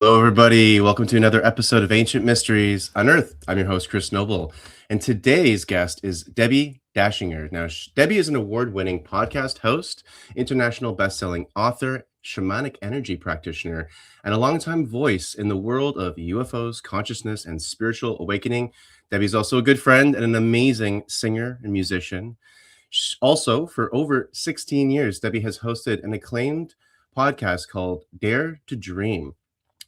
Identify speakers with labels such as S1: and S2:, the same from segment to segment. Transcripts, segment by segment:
S1: Hello, everybody. Welcome to another episode of Ancient Mysteries Unearthed. I'm your host, Chris Noble, and today's guest is Debbi Dachinger. Now, Debbi is an award-winning podcast host, international best-selling author, shamanic energy practitioner, and a longtime voice in the world of UFOs, consciousness, and spiritual awakening. Debbi's also a good friend and an amazing singer and musician. Also, for over 16 years, Debbi has hosted an acclaimed podcast called Dare to Dream,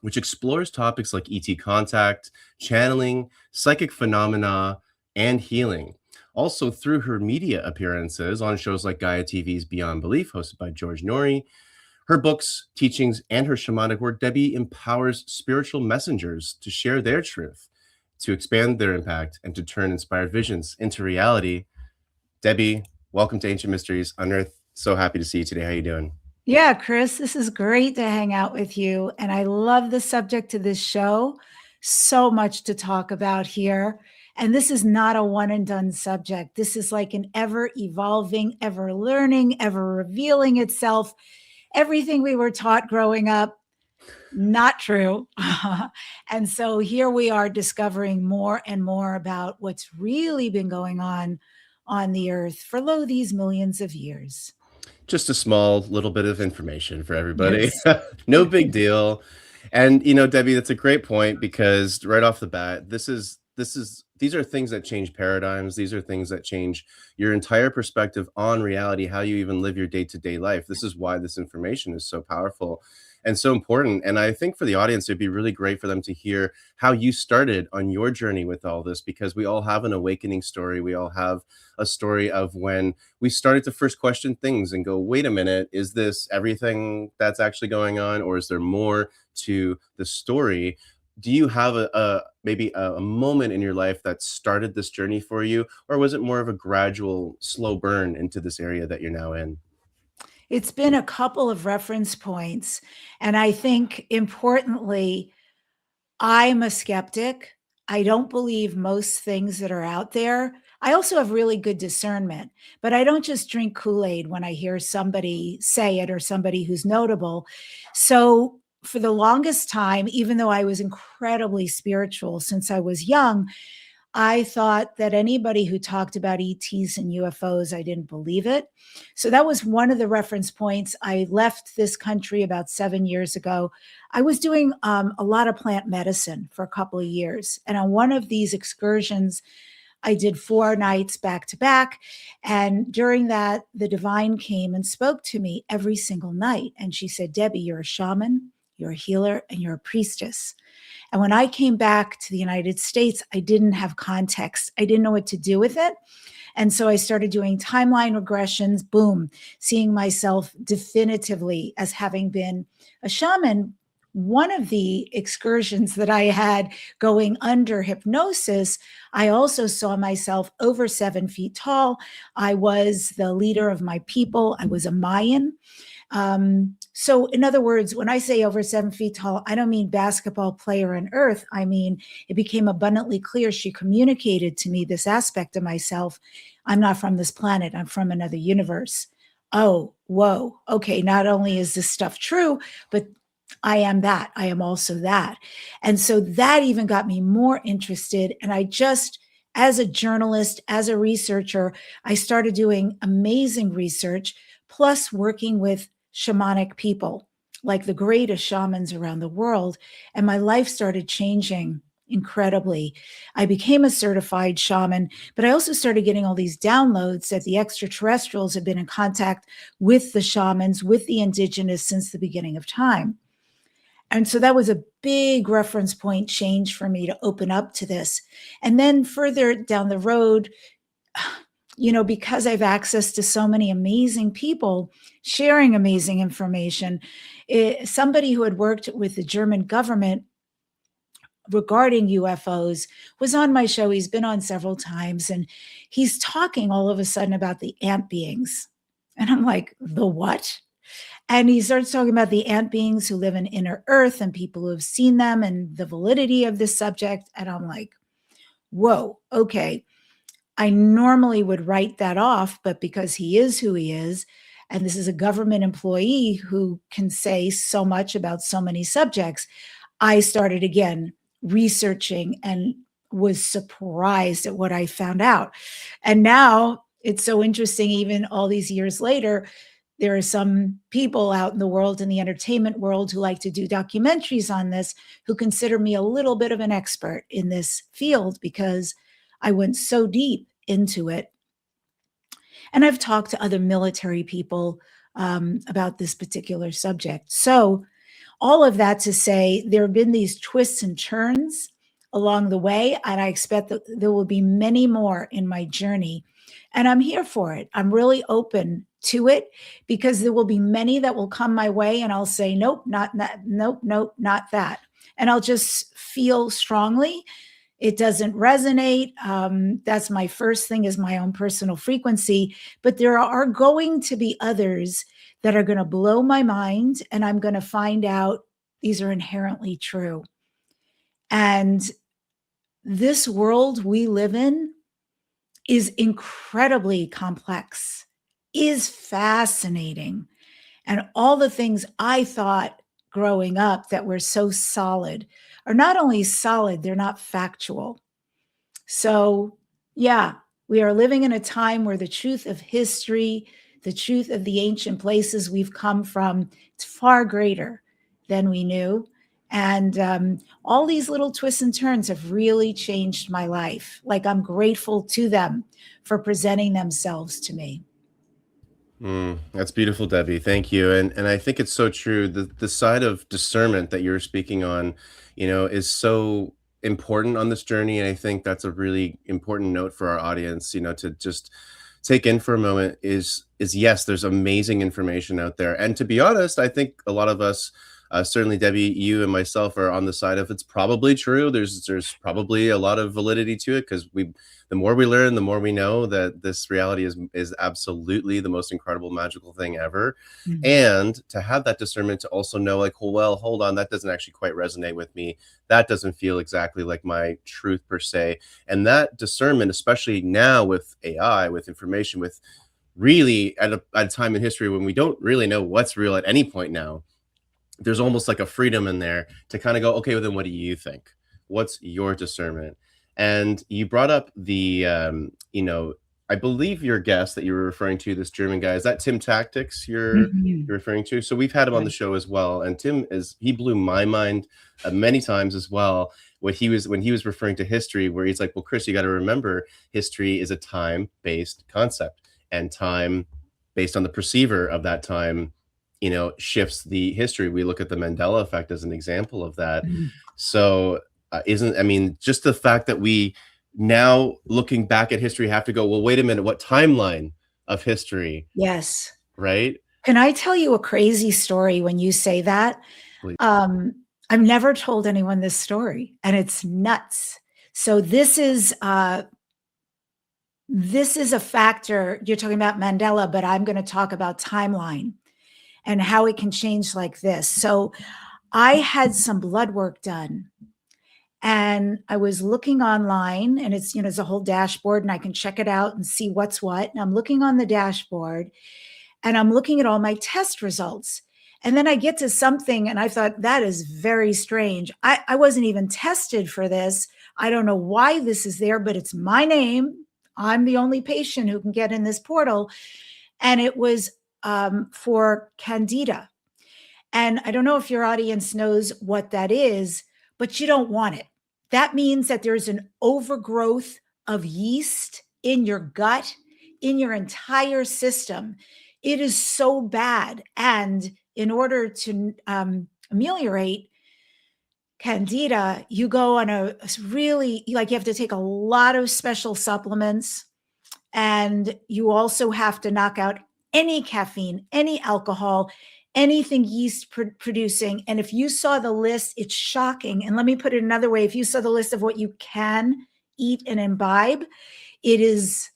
S1: which explores topics like ET contact, channeling, psychic phenomena, and healing. Also, through her media appearances on shows like Gaia TV's Beyond Belief, hosted by George Norrie, her books, teachings, and her shamanic work, Debbi empowers spiritual messengers to share their truth, to expand their impact, and to turn inspired visions into reality. Debbi, welcome to Ancient Mysteries Unearthed. So happy to see you today. How you doing?
S2: Yeah, Chris, this is great to hang out with you. And I love the subject of this show. So much to talk about here. And this is not a one and done subject. This is like an ever evolving, ever learning, ever revealing itself. Everything we were taught growing up, not true. And so here we are discovering more and more about what's really been going on the earth for these millions of years.
S1: Just a small little bit of information for everybody.
S2: Yes.
S1: No big deal. And Debbi, that's a great point, because right off the bat, these are things that change paradigms. These are things that change your entire perspective on reality, how you even live your day-to-day life. This is why this information is so powerful and so important. And I think for the audience, it'd be really great for them to hear how you started on your journey with all this, because we all have an awakening story. We all have a story of when we started to first question things and go, wait a minute, is this everything that's actually going on, or is there more to the story? Do you have maybe a moment in your life that started this journey for you, or was it more of a gradual, slow burn into this area that you're now in?
S2: It's been a couple of reference points. And I think importantly, I'm a skeptic. I don't believe most things that are out there. I also have really good discernment, but I don't just drink Kool-Aid when I hear somebody say it or somebody who's notable. So for the longest time, even though I was incredibly spiritual since I was young, I thought that anybody who talked about ETs and UFOs, I didn't believe it. So that was one of the reference points. I left this country about 7 years ago. I was doing a lot of plant medicine for a couple of years. And on one of these excursions, I did 4 nights back to back. And during that, the divine came and spoke to me every single night. And she said, Debbi, you're a shaman, you're a healer, and you're a priestess. And when I came back to the United States, I didn't have context. I didn't know what to do with it. And so I started doing timeline regressions, boom, seeing myself definitively as having been a shaman. One of the excursions that I had going under hypnosis, I also saw myself over 7 feet tall. I was the leader of my people. I was a Mayan. So in other words, when I say over 7 feet tall, I don't mean basketball player on earth. I mean, it became abundantly clear. She communicated to me this aspect of myself. I'm not from this planet. I'm from another universe. Oh, whoa. Okay. Not only is this stuff true, but I am that. I am also that. And so that even got me more interested. And I just, as a journalist, as a researcher, I started doing amazing research, plus working with shamanic people, like the greatest shamans around the world. And my life started changing incredibly. I became a certified shaman, but I also started getting all these downloads that the extraterrestrials have been in contact with the shamans, with the indigenous since the beginning of time. And so that was a big reference point change for me to open up to this. And then further down the road, because I've access to so many amazing people sharing amazing information, somebody who had worked with the German government regarding UFOs was on my show. He's been on several times, and he's talking all of a sudden about the ant beings. And I'm like, the what? And he starts talking about the ant beings who live in inner earth and people who have seen them and the validity of this subject. And I'm like, whoa, okay. I normally would write that off, but because he is who he is, and this is a government employee who can say so much about so many subjects, I started again researching and was surprised at what I found out. And now it's so interesting, even all these years later, there are some people out in the world, in the entertainment world, who like to do documentaries on this, who consider me a little bit of an expert in this field because I went so deep into it. And I've talked to other military people about this particular subject. So, all of that to say, there have been these twists and turns along the way, and I expect that there will be many more in my journey. And I'm here for it. I'm really open to it because there will be many that will come my way, and I'll say, nope, not that, nope, nope, not that. And I'll just feel strongly it doesn't resonate. That's my first thing, is my own personal frequency. But there are going to be others that are going to blow my mind, and I'm going to find out these are inherently true. And this world we live in is incredibly complex, is fascinating. And all the things I thought growing up that were so solid are not only solid, they're not factual. So, yeah, we are living in a time where the truth of history, the truth of the ancient places we've come from, it's far greater than we knew. And all these little twists and turns have really changed my life. Like, I'm grateful to them for presenting themselves to me.
S1: That's beautiful, Debbie. Thank you. And I think it's so true. The side of discernment that you're speaking on, is so important on this journey. And I think that's a really important note for our audience, to just take in for a moment is yes, there's amazing information out there. And to be honest, I think a lot of us, certainly Debbie, you and myself, are on the side of it's probably true. There's probably a lot of validity to it because the more we learn, the more we know that this reality is absolutely the most incredible, magical thing ever.
S2: Mhm.
S1: And to have that discernment to also know, like, well, hold on, that doesn't actually quite resonate with me. That doesn't feel exactly like my truth per se. And that discernment, especially now with AI, with information, with really at a time in history when we don't really know what's real at any point now, there's almost like a freedom in there to kind of go, okay, well, then what do you think? What's your discernment? And you brought up I believe your guest that you were referring to, this German guy, is that Tim Tactics
S2: Mhm.
S1: you're referring to? So we've had him on the
S2: Right.
S1: show as well, and he blew my mind many times as well. When he was referring to history, where he's like, well, Chris, you got to remember, history is a time-based concept, and time based on the perceiver of that time shifts the history. We look at the Mandela effect as an example of that.
S2: Mhm.
S1: So, isn't I mean, just the fact that we now looking back at history have to go, well, wait a minute, what timeline of history,
S2: Yes.
S1: right?
S2: Can I tell you a crazy story when you say that?
S1: Please.
S2: Um, I've never told anyone this story, and it's nuts. So this is a factor. You're talking about Mandela, but I'm going to talk about timeline and how it can change like this. So I had some blood work done, and I was looking online, and it's a whole dashboard, and I can check it out and see what's what. And I'm looking on the dashboard, and I'm looking at all my test results. And then I get to something, and I thought, that is very strange. I wasn't even tested for this. I don't know why this is there, but it's my name. I'm the only patient who can get in this portal. And it was for Candida. And I don't know if your audience knows what that is, but you don't want it. That means that there's an overgrowth of yeast in your gut, in your entire system. It is so bad. And in order to ameliorate Candida, you go on a really, like, you have to take a lot of special supplements, and you also have to knock out any caffeine, any alcohol, anything yeast producing. And if you saw the list, it's shocking. And let me put it another way, if you saw the list of what you can eat and imbibe, it is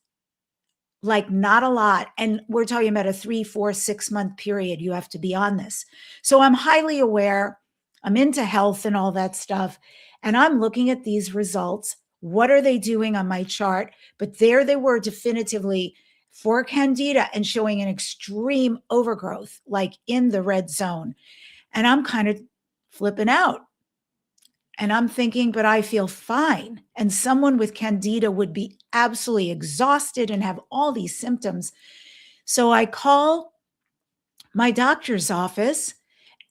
S2: like not a lot. And we're talking about a 3, 4, 6 month period. You have to be on this. So I'm highly aware. I'm into health and all that stuff. And I'm looking at these results. What are they doing on my chart? But there they were, definitively for Candida, and showing an extreme overgrowth, like in the red zone. And I'm kind of flipping out. And I'm thinking, but I feel fine. And someone with candida would be absolutely exhausted and have all these symptoms. So I call my doctor's office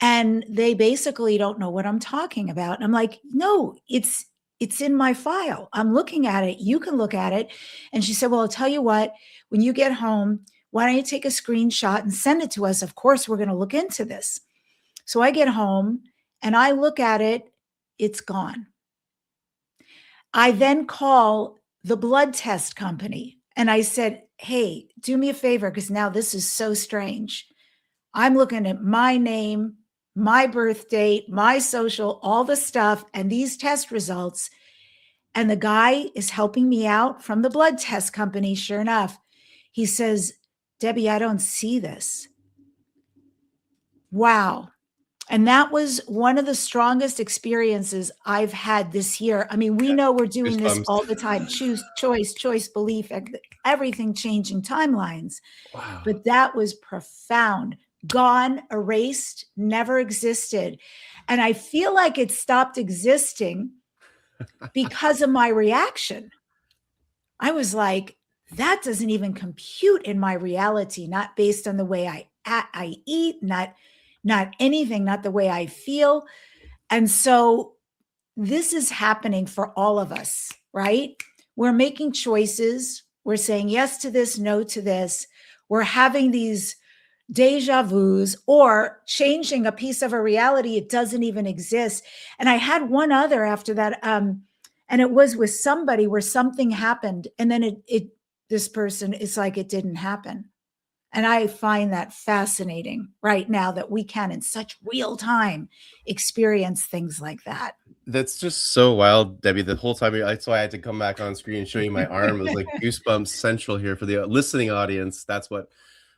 S2: and they basically don't know what I'm talking about. And I'm like, no, it's in my file. I'm looking at it. You can look at it. And she said, well, I'll tell you what, when you get home, why don't you take a screenshot and send it to us? Of course, we're going to look into this. So I get home and I look at it. It's gone. I then call the blood test company and I said, hey, do me a favor, because now this is so strange. I'm looking at my name, my birth date, my social, all the stuff, and these test results. And the guy is helping me out from the blood test company. Sure enough, he says, Debbi, I don't see this. Wow. And that was one of the strongest experiences I've had this year. I mean, we know we're doing this
S1: Goosebumps.
S2: all the time. Choice, belief, everything changing timelines.
S1: Wow.
S2: But that was profound. Gone, erased, never existed. And I feel like it stopped existing because of my reaction. I was like, that doesn't even compute in my reality, not based on the way I eat, not anything, not the way I feel. And so this is happening for all of us, right? We're making choices. We're saying yes to this, no to this. We're having these deja vus or changing a piece of a reality. It doesn't even exist. And I had one other after that. And it was with somebody where something happened. And then this person is like, it didn't happen. And I find that fascinating right now that we can in such real time experience things like that.
S1: That's just so wild, Debbie. The whole time, that's why I had to come back on screen and show you my arm. It was like goosebumps central here for the listening audience. That's what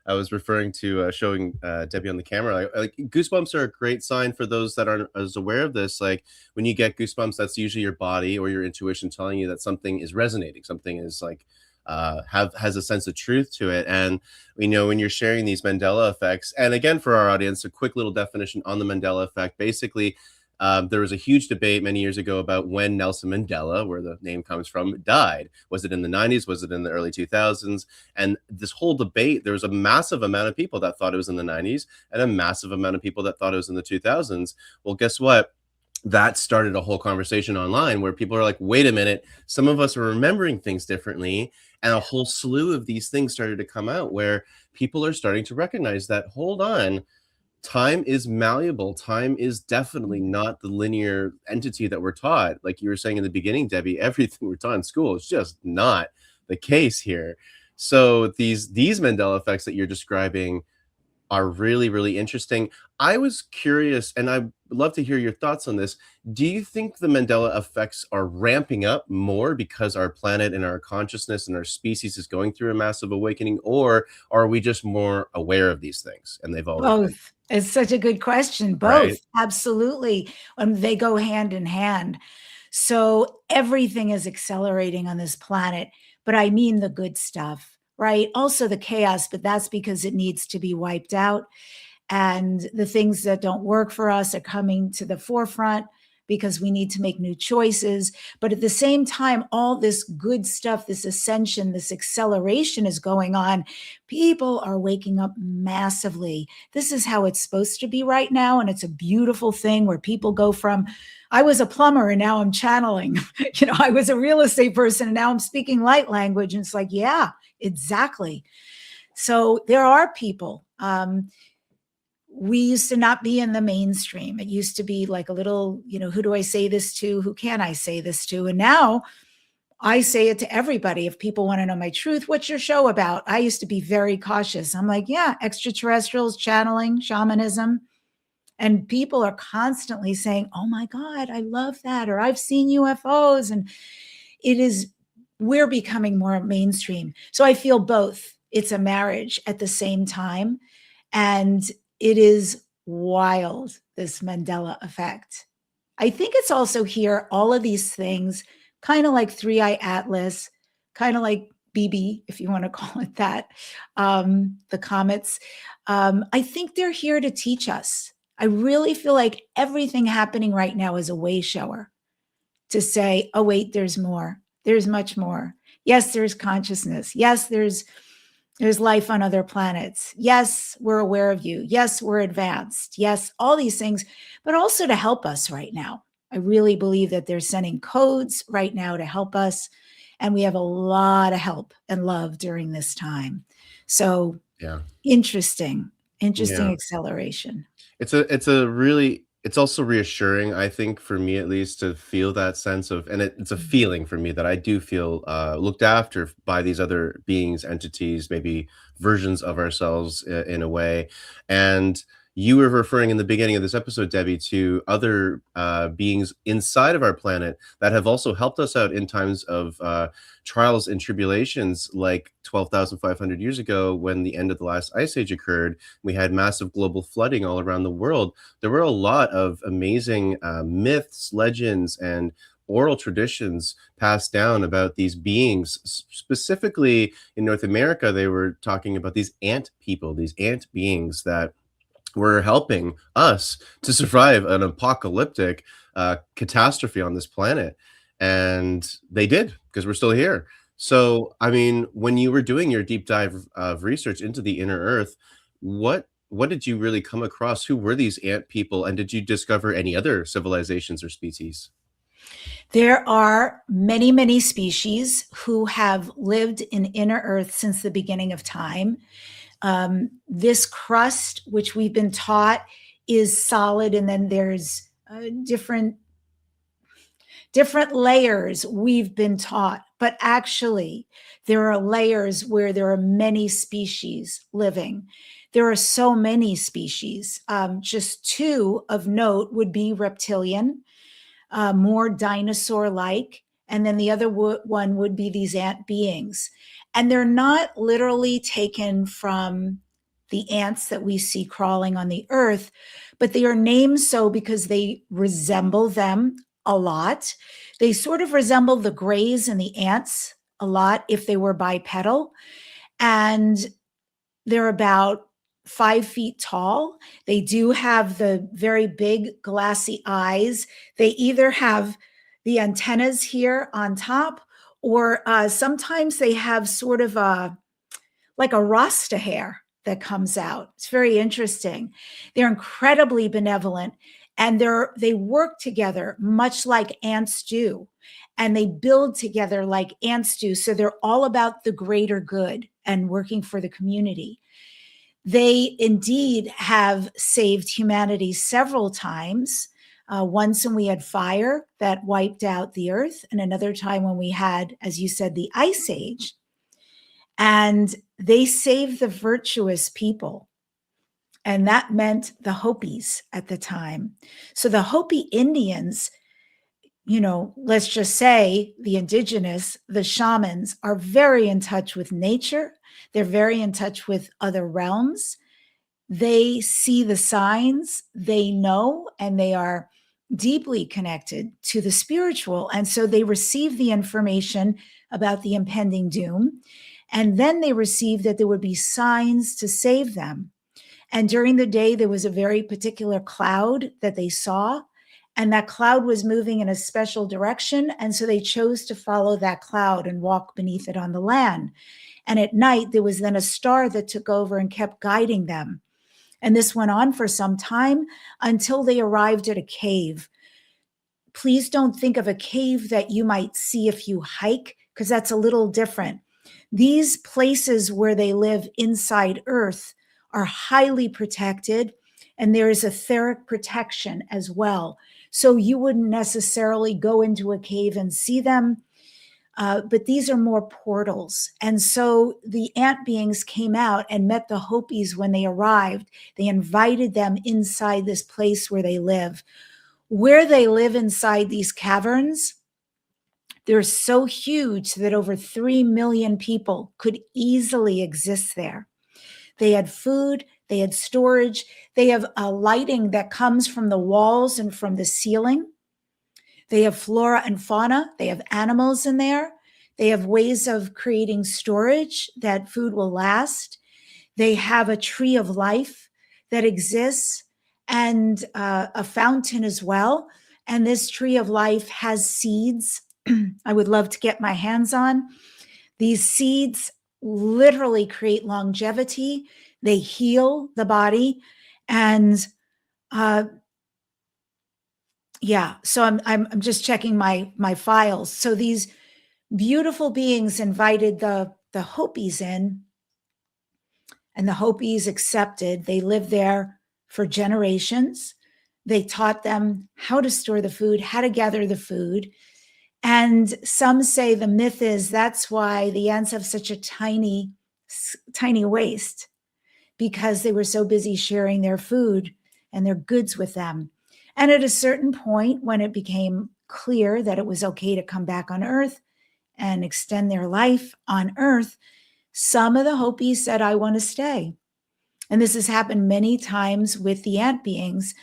S1: I was referring to, showing Debbie on the camera. Like goosebumps are a great sign for those that aren't as aware of this. Like when you get goosebumps, that's usually your body or your intuition telling you that something is resonating. Something is like has a sense of truth to it. And we know when you're sharing these Mandela effects, and again for our audience, a quick little definition on the Mandela effect. Basically, there was a huge debate many years ago about when Nelson Mandela, where the name comes from, died. Was it in the 90s? Was it in the early 2000s? And this whole debate, there was a massive amount of people that thought it was in the 90s and a massive amount of people that thought it was in the 2000s. Well, guess what? That started a whole conversation online where people are like, wait a minute, some of us are remembering things differently. And a whole slew of these things started to come out where people are starting to recognize that, hold on, time is malleable. Time is definitely not the linear entity that we're taught. Like you were saying in the beginning, Debbie, everything we're taught in school is just not the case here. So these Mandela effects that you're describing are really, really interesting. I was curious, and I'd love to hear your thoughts on this. Do you think the Mandela effects are ramping up more because our planet and our consciousness and our species is going through a massive awakening, or are we just more aware of these things and they've always been?
S2: Both. It's such a good question. Both.
S1: Right?
S2: Absolutely. They go hand in hand. So everything is accelerating on this planet, but I mean the good stuff, right? Also the chaos, but that's because it needs to be wiped out. And the things that don't work for us are coming to the forefront because we need to make new choices. But at the same time, all this good stuff, this ascension, this acceleration is going on. People are waking up massively. This is how it's supposed to be right now. And it's a beautiful thing where people go from, I was a plumber and now I'm channeling. I was a real estate person and now I'm speaking light language. And it's like, yeah, exactly. So there are people. We used to not be in the mainstream. It used to be like a little, who do I say this to? Who can I say this to? And now I say it to everybody. If people want to know my truth, what's your show about? I used to be very cautious. I'm like, yeah, extraterrestrials, channeling, shamanism. And people are constantly saying, oh my God, I love that. Or I've seen UFOs. And we're becoming more mainstream. So I feel both. It's a marriage at the same time. And it is wild, this Mandela effect. I think it's also here, all of these things, kind of like Three Eye Atlas, kind of like BB, if you want to call it that, the comets. I think they're here to teach us. I really feel like everything happening right now is a way shower. to say, oh, wait, there's more. There's much more. Yes, there's consciousness. Yes, there's life on other planets. Yes, we're aware of you. Yes, we're advanced. Yes, all these things, but also to help us right now. I really believe that they're sending codes right now to help us. And we have a lot of help and love during this time. So
S1: Yeah.
S2: interesting
S1: Yeah.
S2: acceleration.
S1: It's also reassuring, I think, for me at least, to feel that sense of, and it's a feeling for me that I do feel looked after by these other beings, entities, maybe versions of ourselves in a way. And you were referring in the beginning of this episode, Debbie, to other beings inside of our planet that have also helped us out in times of trials and tribulations, like 12,500 years ago when the end of the last ice age occurred. We had massive global flooding all around the world. There were a lot of amazing myths, legends, and oral traditions passed down about these beings. Specifically in North America, they were talking about these ant people, these ant beings that were helping us to survive an apocalyptic catastrophe on this planet. And they did, because we're still here. So, I mean, when you were doing your deep dive of research into the inner earth, what did you really come across? Who were these ant people, and did you discover any other civilizations or species?
S2: There are many, many species who have lived in inner earth since the beginning of time. This crust, which we've been taught is solid, and then there's different layers we've been taught, but actually there are layers where there are many species living. There are so many species. Just two of note would be reptilian, more dinosaur-like, and then the other one would be these ant beings. And they're not literally taken from the ants that we see crawling on the earth, but they are named so because they resemble them a lot. They sort of resemble the grays and the ants a lot if they were bipedal. And they're about 5 feet tall. They do have the very big glassy eyes. They either have the antennas here on top, or sometimes they have sort of like a rasta hair that comes out. It's very interesting. They're incredibly benevolent, and they work together much like ants do, and they build together like ants do. So they're all about the greater good and working for the community. They indeed have saved humanity several times. Once when we had fire that wiped out the earth, and another time when we had, as you said, the ice age. And they saved the virtuous people. And that meant the Hopis at the time. So the Hopi Indians, let's just say the indigenous, the shamans, are very in touch with nature. They're very in touch with other realms. They see the signs, they know, and they are deeply connected to the spiritual. And so they receive the information about the impending doom. And then they received that there would be signs to save them. And during the day, there was a very particular cloud that they saw, and that cloud was moving in a special direction. And so they chose to follow that cloud and walk beneath it on the land. And at night, there was then a star that took over and kept guiding them. And this went on for some time until they arrived at a cave. Please don't think of a cave that you might see if you hike, because that's a little different. These places where they live inside Earth are highly protected, and there is etheric protection as well. So you wouldn't necessarily go into a cave and see them, but these are more portals. And so the ant beings came out and met the Hopis when they arrived. They invited them inside this place where they live. Where they live inside these caverns, they're so huge that over 3 million people could easily exist there. They had food, they had storage, they have a lighting that comes from the walls and from the ceiling. They have flora and fauna, they have animals in there. They have ways of creating storage that food will last. They have a tree of life that exists, and a fountain as well. And this tree of life has seeds I would love to get my hands on. These seeds literally create longevity. They heal the body. And yeah, so I'm just checking my files. So these beautiful beings invited the Hopis in, and the Hopis accepted. They lived there for generations. They taught them how to store the food, how to gather the food. And some say the myth is that's why the ants have such a tiny waist, because they were so busy sharing their food and their goods with them. And at a certain point, when it became clear that it was okay to come back on Earth and extend their life on Earth, some of the Hopis said, I want to stay. And this has happened many times with the ant beings.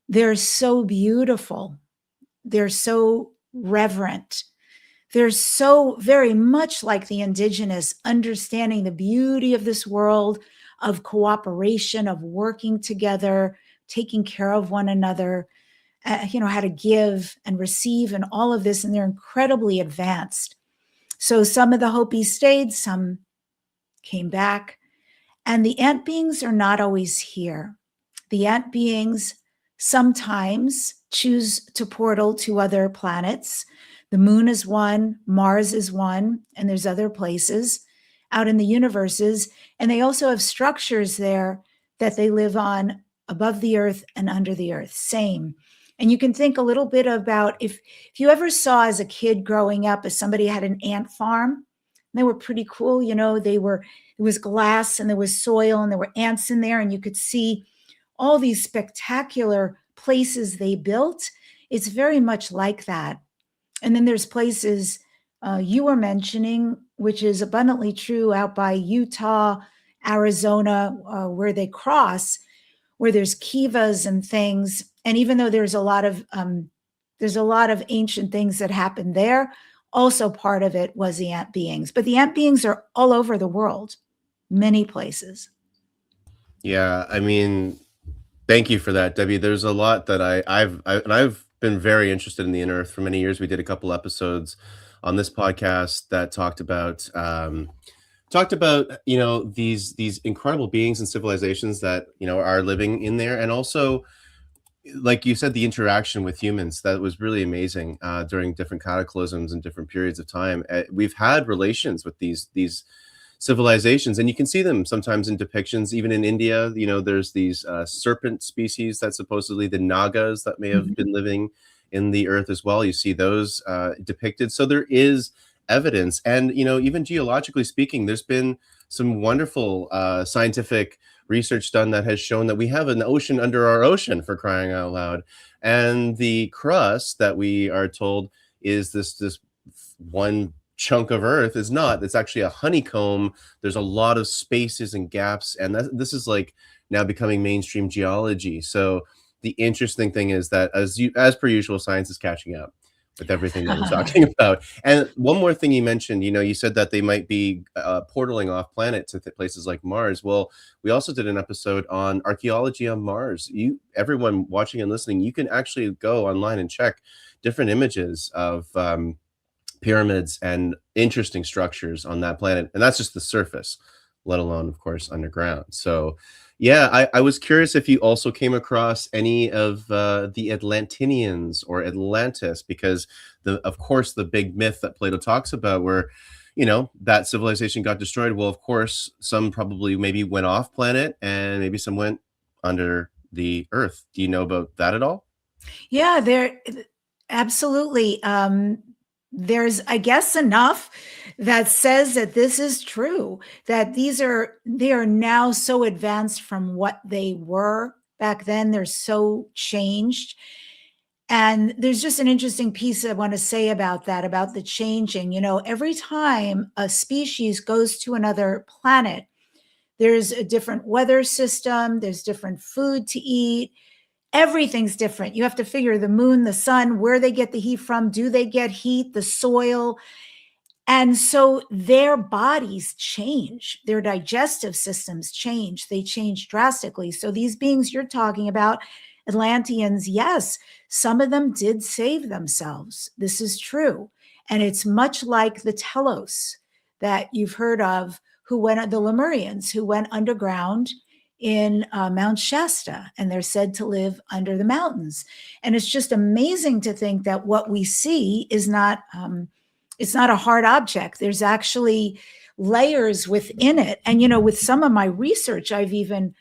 S2: They're so beautiful. They're so reverent. They're so very much like the indigenous, understanding the beauty of this world, of cooperation, of working together, taking care of one another, how to give and receive and all of this. And they're incredibly advanced. So some of the Hopis stayed, some came back. And the ant beings are not always here. The ant beings sometimes choose to portal to other planets. The moon is one, Mars is one, and there's other places out in the universes. And they also have structures there that they live on above the earth and under the earth, same. And you can think a little bit about if you ever saw as a kid growing up, if somebody had an ant farm, they were pretty cool. It was glass and there was soil and there were ants in there, and you could see all these spectacular places they built. It's very much like that. And then there's places you were mentioning, which is abundantly true out by Utah, Arizona, where they cross, where there's kivas and things. And even though there's a lot of ancient things that happened there, also part of it was the ant beings. But the ant beings are all over the world, many places.
S1: Yeah, I mean, thank you for that, Debbie. There's a lot that I've been very interested in the Unearthed for many years. We did a couple episodes on this podcast that talked about these incredible beings and civilizations that are living in there, and also, like you said, the interaction with humans that was really amazing during different cataclysms and different periods of time. We've had relations with these civilizations, and you can see them sometimes in depictions. Even in India, there's these serpent species that supposedly the Nagas that may have been living in the earth as well. You see those depicted. So there is evidence, and even geologically speaking, there's been some wonderful scientific research done that has shown that we have an ocean under our ocean, for crying out loud. And the crust that we are told is this one chunk of earth is not. It's actually a honeycomb. There's a lot of spaces and gaps, and this is like now becoming mainstream geology. So the interesting thing is that as per usual, science is catching up with everything that we're talking about. And one more thing you mentioned, you said that they might be portaling off planet to places like Mars. Well, we also did an episode on archaeology on Mars. Everyone watching and listening, you can actually go online and check different images of pyramids and interesting structures on that planet. And that's just the surface, let alone, of course, underground. So yeah, I was curious if you also came across any of the Atlantinians or Atlantis, because of course, the big myth that Plato talks about where, that civilization got destroyed. Well, of course, some probably maybe went off planet and maybe some went under the earth. Do you know about that at all?
S2: Yeah, absolutely. There's, I guess, enough that says that this is true, that they are now so advanced from what they were back then. They're so changed. And there's just an interesting piece I want to say about that, about the changing. Every time a species goes to another planet, there's a different weather system, there's different food to eat. Everything's different. You have to figure the moon, the sun, where they get the heat from. Do they get heat, the soil? And so their bodies change, their digestive systems change. They change drastically. So these beings you're talking about, Atlanteans, yes, some of them did save themselves. This is true. And it's much like the Telos that you've heard of, the Lemurians, who went underground in Mount Shasta, and they're said to live under the mountains. And it's just amazing to think that what we see is not, it's not a hard object. There's actually layers within it. And, with some of my research, I've even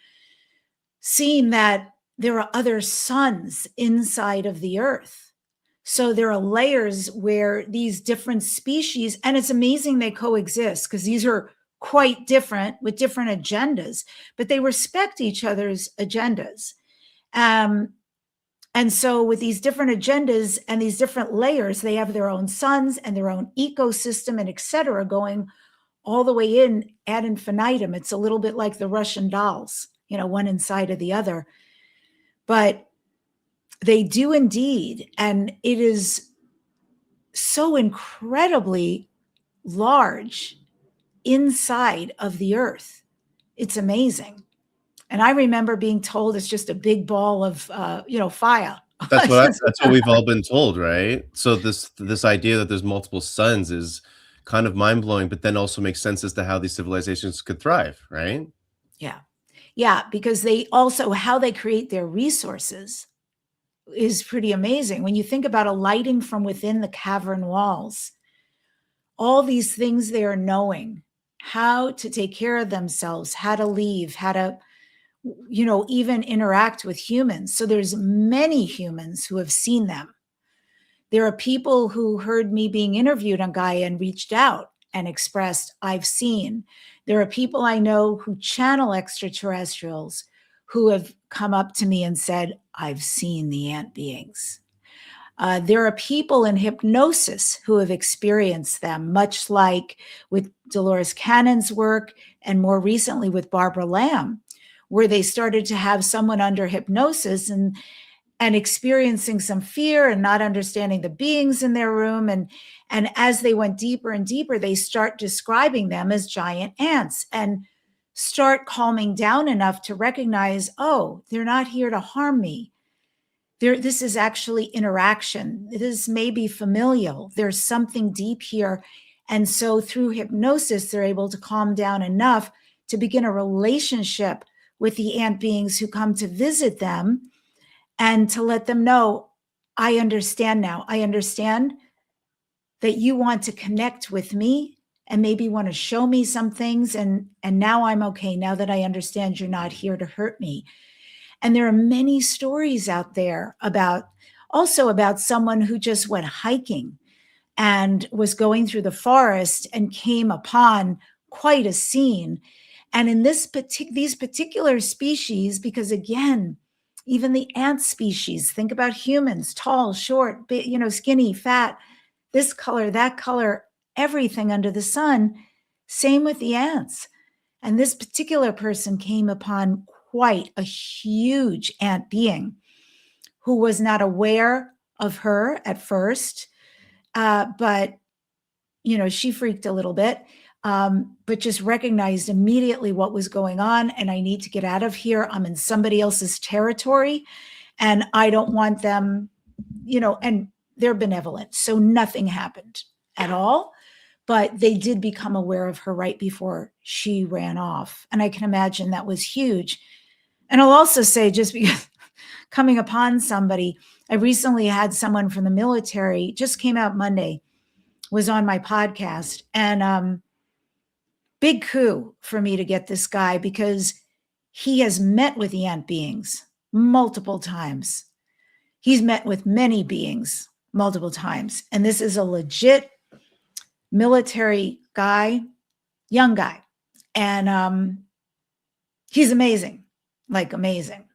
S2: seen that there are other suns inside of the earth. So there are layers where these different species, and it's amazing they coexist, because these are quite different with different agendas, but they respect each other's agendas. And so with these different agendas and these different layers, they have their own suns and their own ecosystem and et cetera, going all the way in ad infinitum. It's a little bit like the Russian dolls, one inside of the other. But they do indeed. And it is so incredibly large inside of the earth. It's amazing. And I remember being told it's just a big ball of, fire.
S1: That's what we've all been told, right? So this idea that there's multiple suns is kind of mind-blowing, but then also makes sense as to how these civilizations could thrive, right?
S2: Yeah, because they also, how they create their resources is pretty amazing. When you think about a lighting from within the cavern walls, all these things they are knowing, how to take care of themselves, how to leave, how to, even interact with humans. So there's many humans who have seen them. There are people who heard me being interviewed on Gaia and reached out and expressed, I've seen. There are people I know who channel extraterrestrials who have come up to me and said, I've seen the ant beings. There are people in hypnosis who have experienced them, much like with Dolores Cannon's work and more recently with Barbara Lamb, where they started to have someone under hypnosis and experiencing some fear and not understanding the beings in their room. And as they went deeper and deeper, they start describing them as giant ants and start calming down enough to recognize, oh, they're not here to harm me. This is actually interaction. This may be familial. There's something deep here. And so through hypnosis, they're able to calm down enough to begin a relationship with the ant beings who come to visit them, and to let them know, I understand now. I understand that you want to connect with me and maybe want to show me some things. And now I'm okay. Now that I understand you're not here to hurt me. And there are many stories out there about someone who just went hiking and was going through the forest and came upon quite a scene. And in these particular species, because again, even the ant species, think about humans, tall, short, skinny, fat, this color, that color, everything under the sun. Same with the ants. And this particular person came upon quite a huge ant being who was not aware of her at first, but, she freaked a little bit. But just recognized immediately what was going on, and I need to get out of here. I'm in somebody else's territory, and I don't want them, and they're benevolent. So nothing happened at all, but they did become aware of her right before she ran off. And I can imagine that was huge. And I'll also say, just because coming upon somebody, I recently had someone from the military, just came out Monday, was on my podcast, and, big coup for me to get this guy, because he has met with the ant beings multiple times. He's met with many beings multiple times. And this is a legit military guy, young guy. And he's amazing, like amazing.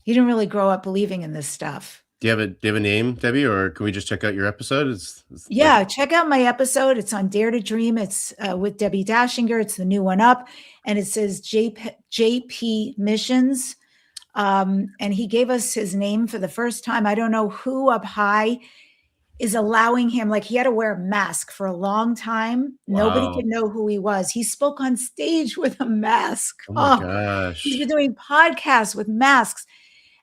S2: He didn't really grow up believing in this stuff.
S1: Do you have a name, Debbie, or can we just check out your episode?
S2: Yeah, check out my episode. It's on Dare to Dream. It's with Debbi Dachinger. It's the new one up, and it says JP Missions. And he gave us his name for the first time. I don't know who up high is allowing him. Like, he had to wear a mask for a long time.
S1: Wow.
S2: Nobody could know who he was. He spoke on stage with a mask.
S1: Oh my gosh.
S2: He's been doing podcasts with masks.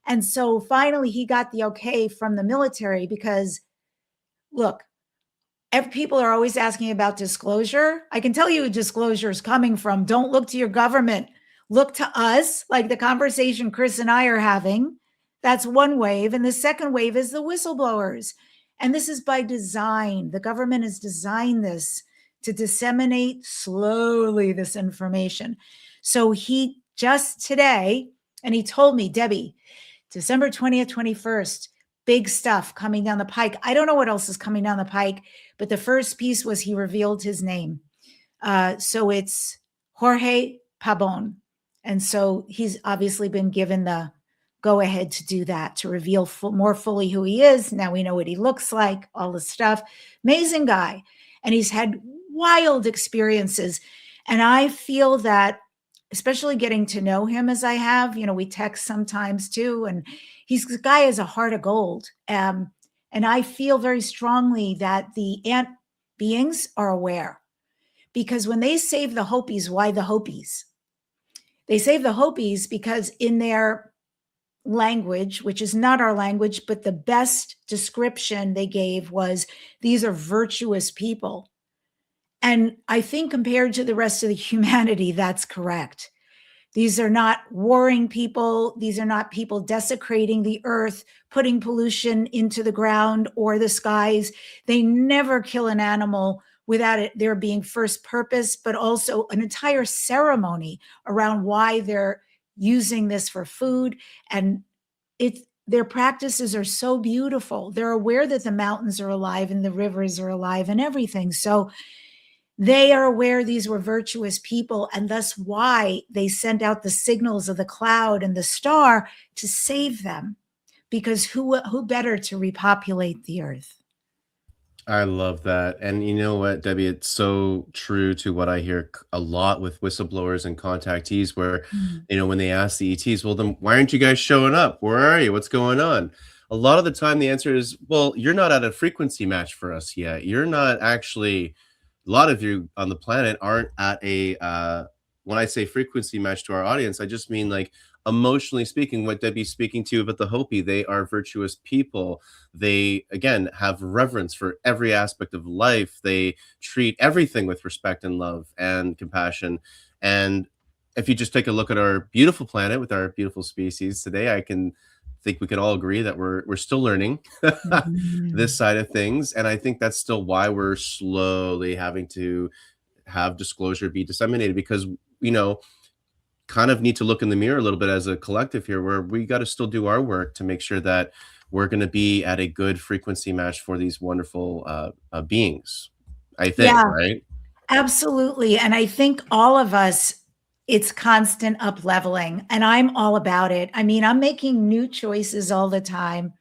S2: And so finally he got the okay from the military because, look, people are always asking about disclosure. I can tell you disclosure is coming from. Don't look to your government. Look to us, like the conversation Chris and I are having. That's one wave. And the second wave is the whistleblowers. And this is by design. The government has designed this to disseminate slowly this information. So he just today, and he told me, Debbie, December 20th, 21st, big stuff coming down the pike. I don't know what else is coming down the pike, but the first piece was he revealed his name. So it's Jorge Pabon. And so he's obviously been given the go ahead to do that, to reveal more fully who he is. Now we know what he looks like, all the stuff. Amazing guy. And he's had wild experiences. And I feel that, especially getting to know him as I have, we text sometimes too. And the guy has a heart of gold. And I feel very strongly that the ant beings are aware, because when they save the Hopis, why the Hopis? They save the Hopis because in their language, which is not our language, but the best description they gave was, these are virtuous people. And I think compared to the rest of the humanity, that's correct. These are not warring people. These are not people desecrating the earth, putting pollution into the ground or the skies. They never kill an animal without it there being first purpose, but also an entire ceremony around why they're using this for food. And their practices are so beautiful. They're aware that the mountains are alive and the rivers are alive and everything. So they are aware these were virtuous people, and thus why they sent out the signals of the cloud and the star to save them, because who better to repopulate the earth?
S1: I love that. And you know what, Debbie, it's so true to what I hear a lot with whistleblowers and contactees where,
S2: Mm.
S1: when they ask the ETs, well, then why aren't you guys showing up? Where are you? What's going on? A lot of the time, the answer is, well, you're not at a frequency match for us yet. You're not actually, a lot of you on the planet aren't at when I say frequency match to our audience, I just mean like emotionally speaking, what Debbie's speaking to about the Hopi, they are virtuous people. They, again, have reverence for every aspect of life. They treat everything with respect and love and compassion. And if you just take a look at our beautiful planet with our beautiful species today, I can think we can all agree that we're still learning
S2: Mhm.
S1: this side of things. And I think that's still why we're slowly having to have disclosure be disseminated, because, kind of need to look in the mirror a little bit as a collective here, where we got to still do our work to make sure that we're going to be at a good frequency match for these wonderful beings, I think,
S2: Yeah,
S1: right?
S2: absolutely. And I think all of us, it's constant up leveling, and I'm all about it. I mean, I'm making new choices all the time.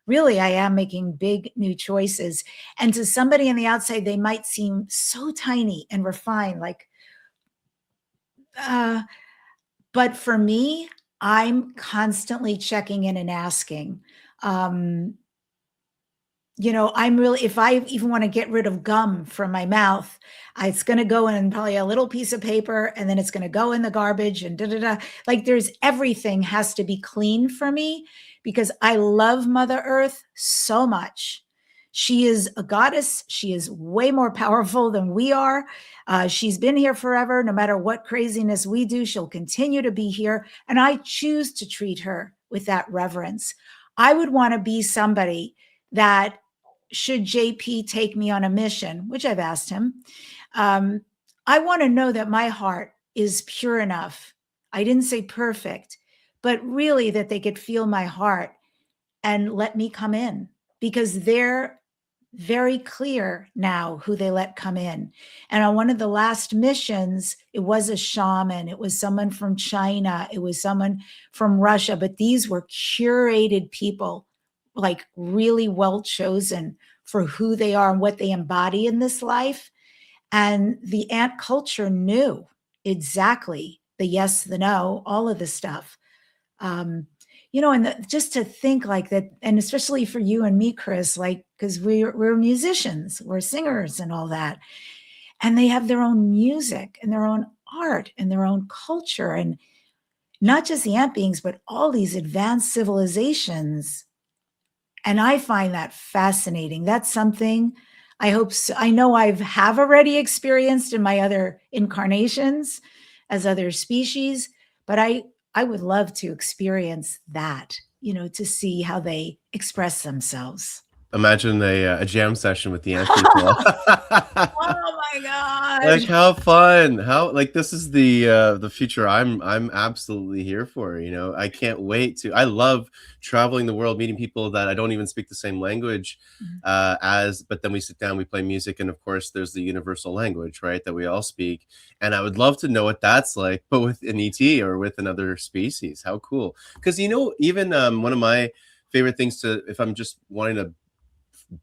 S2: Really, I am making big new choices. And to somebody on the outside, they might seem so tiny and refined, like, uh, but for me, I'm constantly checking in and asking. Um, I'm really, if I even want to get rid of gum from my mouth, it's going to go in probably a little piece of paper, and then it's going to go in the garbage and da da da. Like, there's everything has to be clean for me, because I love Mother Earth so much. She is a goddess. She is way more powerful than we are. She's been here forever. No matter what craziness we do, she'll continue to be here. And I choose to treat her with that reverence. I would want to be somebody that, should JP take me on a mission, which I've asked him, I want to know that my heart is pure enough. I didn't say perfect, but really that they could feel my heart and let me come in, because they're very clear now who they let come in. And on one of the last missions, it was a shaman, it was someone from China, it was someone from Russia, but these were curated people, like really well chosen for who they are and what they embody in this life. And the ant culture knew exactly the yes, the no, all of the stuff. Um, and just to think like that, and especially for you and me, Chris, like, because we're musicians, we're singers and all that, and they have their own music and their own art and their own culture, and not just the ant beings, but all these advanced civilizations. And I find that fascinating. That's something I hope I know have already experienced in my other incarnations as other species, but I would love to experience that, to see how they express themselves.
S1: Imagine a jam session with the ant people.
S2: Oh my
S1: Like,
S2: god.
S1: how fun. How like, this is the future I'm absolutely here for, you know? I can't wait to I love traveling the world, meeting people that I don't even speak the same language, as but then we sit down, we play music, and, of course, there's the universal language, right, that we all speak, and I would love to know what that's like, but with an ET or with another species. How cool. Because even, one of my favorite things to if I'm just wanting to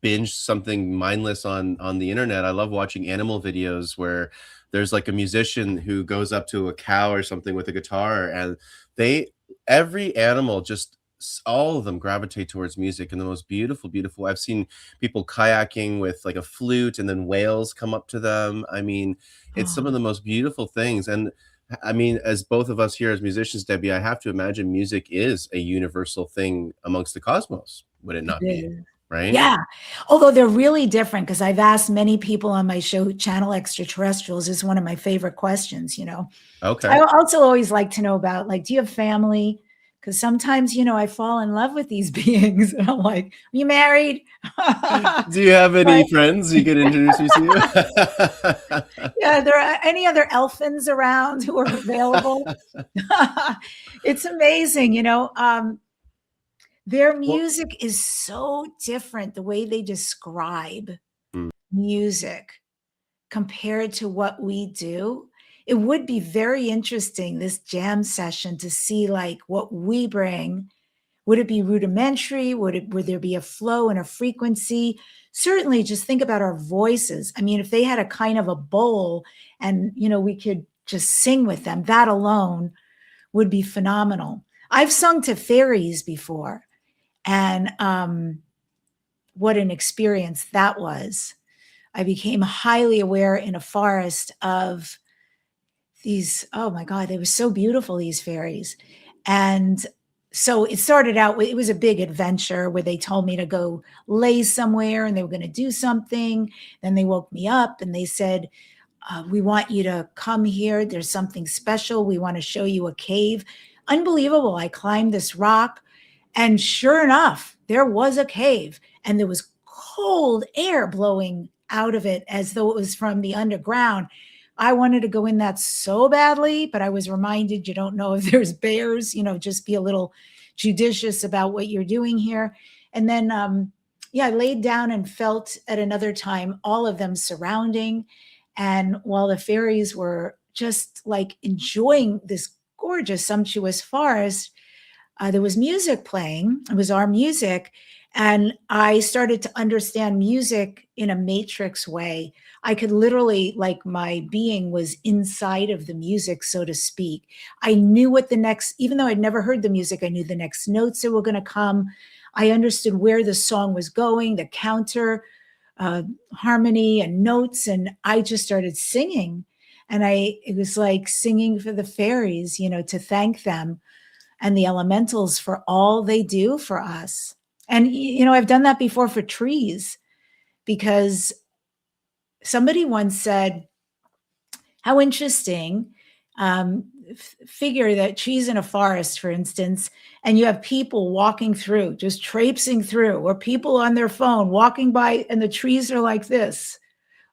S1: binge something mindless on the internet. I love watching animal videos where there's like a musician who goes up to a cow or something with a guitar, and they every animal just all of them gravitate towards music in the most beautiful, beautiful. I've seen people kayaking with like a flute, and then whales come up to them. I mean, it's some of
S2: Oh,
S1: the most beautiful things. And I mean, as both of us here as musicians, Debbie, I have to imagine music is a universal thing amongst the cosmos. Would it
S2: it
S1: not be?
S2: is.
S1: Right?
S2: Yeah. Although they're really different, because I've asked many people on my show, Channel Extraterrestrials is one of my favorite questions. I
S1: Okay.
S2: also always like to know about, like, do you have family? Because sometimes, I fall in love with these beings. And I'm like, are you married?
S1: Do you have
S2: But
S1: any friends you could introduce me to?
S2: yeah, there are any other elfins around who are available? It's amazing. Their
S1: Well,
S2: music is so different, the way they describe
S1: mm,
S2: music compared to what we do. It would be very interesting, this jam session, to see like what we bring. Would it be rudimentary? Would there be a flow and a frequency? Certainly, just think about our voices. I mean, if they had a kind of a bowl and we could just sing with them, that alone would be phenomenal. I've sung to fairies before, and what an experience that was. I became highly aware in a forest of these, oh my God, they were so beautiful, these fairies. And so it started out with, it was a big adventure where they told me to go lay somewhere and they were going to do something. Then they woke me up and they said, we want you to come here. There's something special. We want to show you a cave. Unbelievable. I climbed this rock, and sure enough, there was a cave, and there was cold air blowing out of it as though it was from the underground. I wanted to go in that so badly, but I was reminded, you don't know if there's bears, just be a little judicious about what you're doing here. And then, yeah, I laid down and felt at another time all of them surrounding. And while the fairies were just like enjoying this gorgeous, sumptuous forest, there was music playing. It was our music. And I started to understand music in a matrix way. I could literally, like, my being was inside of the music, so to speak. I knew what the next, even though I'd never heard the music, I knew the next notes that were going to come. I understood where the song was going, the counter, harmony and notes. And I just started singing. And it was like singing for the fairies, to thank them and the elementals for all they do for us. And, I've done that before for trees, because somebody once said, how interesting. Figure that trees in a forest, for instance, and you have people walking through, just traipsing through, or people on their phone walking by, and the trees are like this.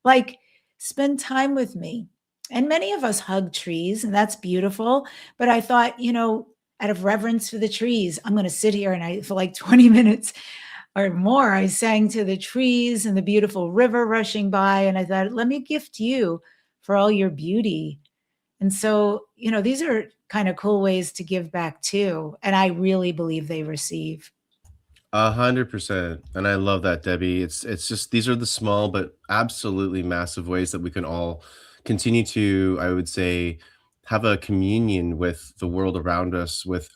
S2: Like, spend time with me. And many of us hug trees, and that's beautiful. But I thought, out of reverence for the trees, I'm going to sit here, and for like 20 minutes or more, I sang to the trees and the beautiful river rushing by. And I thought, let me gift you for all your beauty. And so, these are kind of cool ways to give back too. And I really believe they receive.
S1: 100%. And I love that, Debbie. It's just these are the small but absolutely massive ways that we can all continue to, I would say, have a communion with the world around us, with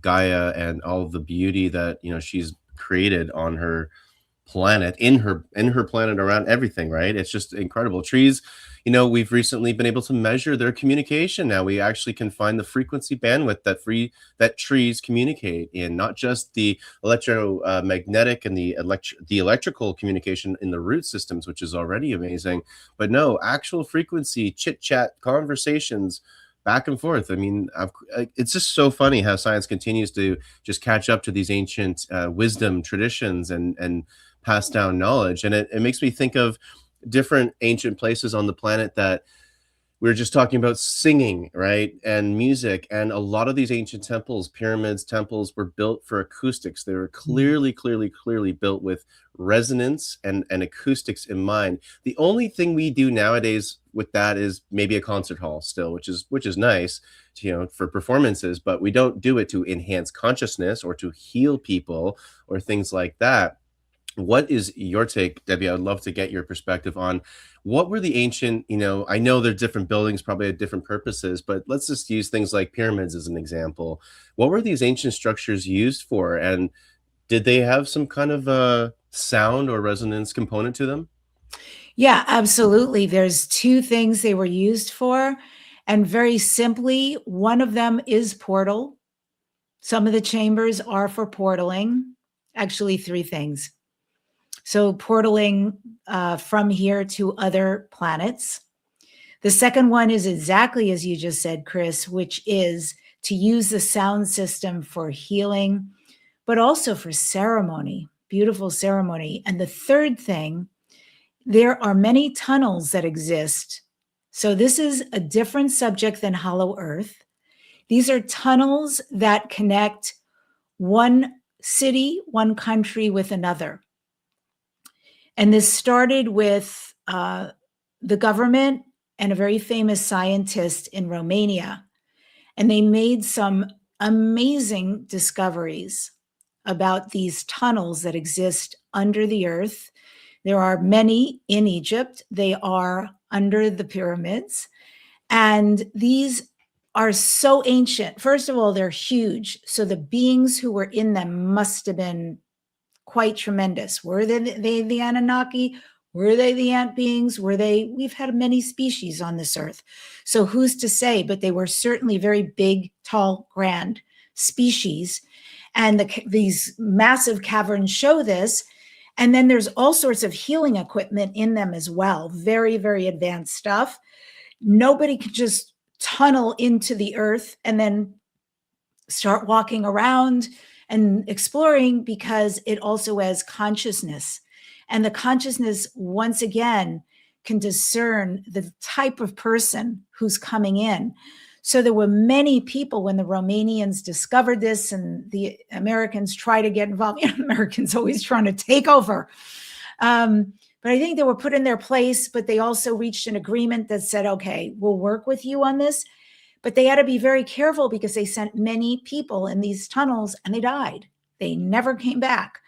S1: Gaia and all of the beauty that, she's created on her planet, in her planet, around everything, right? It's just incredible. Trees, we've recently been able to measure their communication. Now we actually can find the frequency bandwidth that trees communicate in, not just the electromagnetic and the electrical communication in the root systems, which is already amazing, but no, actual frequency, chit chat, conversations back and forth. I mean, it's just so funny how science continues to just catch up to these ancient wisdom traditions and pass down knowledge. And it makes me think of different ancient places on the planet that we were just talking about singing, right? And music. And a lot of these ancient temples, pyramids, temples were built for acoustics. They were
S2: Mm.
S1: clearly built with resonance and acoustics in mind. The only thing we do nowadays with that is maybe a concert hall still, which is nice, for performances, but we don't do it to enhance consciousness or to heal people or things like that. What is your take, Debbie? I'd love to get your perspective on what were the ancient, I know they're different buildings, probably had different purposes, but let's just use things like pyramids as an example. What were these ancient structures used for? And did they have some kind of sound or resonance component to them?
S2: Yeah, absolutely. There's 2 things they were used for, and very simply, one of them is portal. Some of the chambers are for portaling. Actually, 3 things. So portaling, from here to other planets. The second one is exactly as you just said, Chris, which is to use the sound system for healing, but also for ceremony, beautiful ceremony. And the third thing, there are many tunnels that exist. So this is a different subject than Hollow Earth. These are tunnels that connect one city, one country with another. And this started with the government and a very famous scientist in Romania. And they made some amazing discoveries about these tunnels that exist under the earth. There are many in Egypt, they are under the pyramids. And these are so ancient. First of all, they're huge. So the beings who were in them must have been quite tremendous. Were they the Anunnaki? Were they the ant beings? Were they? We've had many species on this earth. So who's to say? But they were certainly very big, tall, grand species. And these massive caverns show this. And then there's all sorts of healing equipment in them as well. Very, very advanced stuff. Nobody could just tunnel into the earth and then start walking around and exploring, because it also has consciousness. And the consciousness, once again, can discern the type of person who's coming in. So there were many people when the Romanians discovered this and the Americans try to get involved. Americans always trying to take over. But I think they were put in their place, but they also reached an agreement that said, okay, we'll work with you on this. But they had to be very careful because they sent many people in these tunnels and they died. They never came back.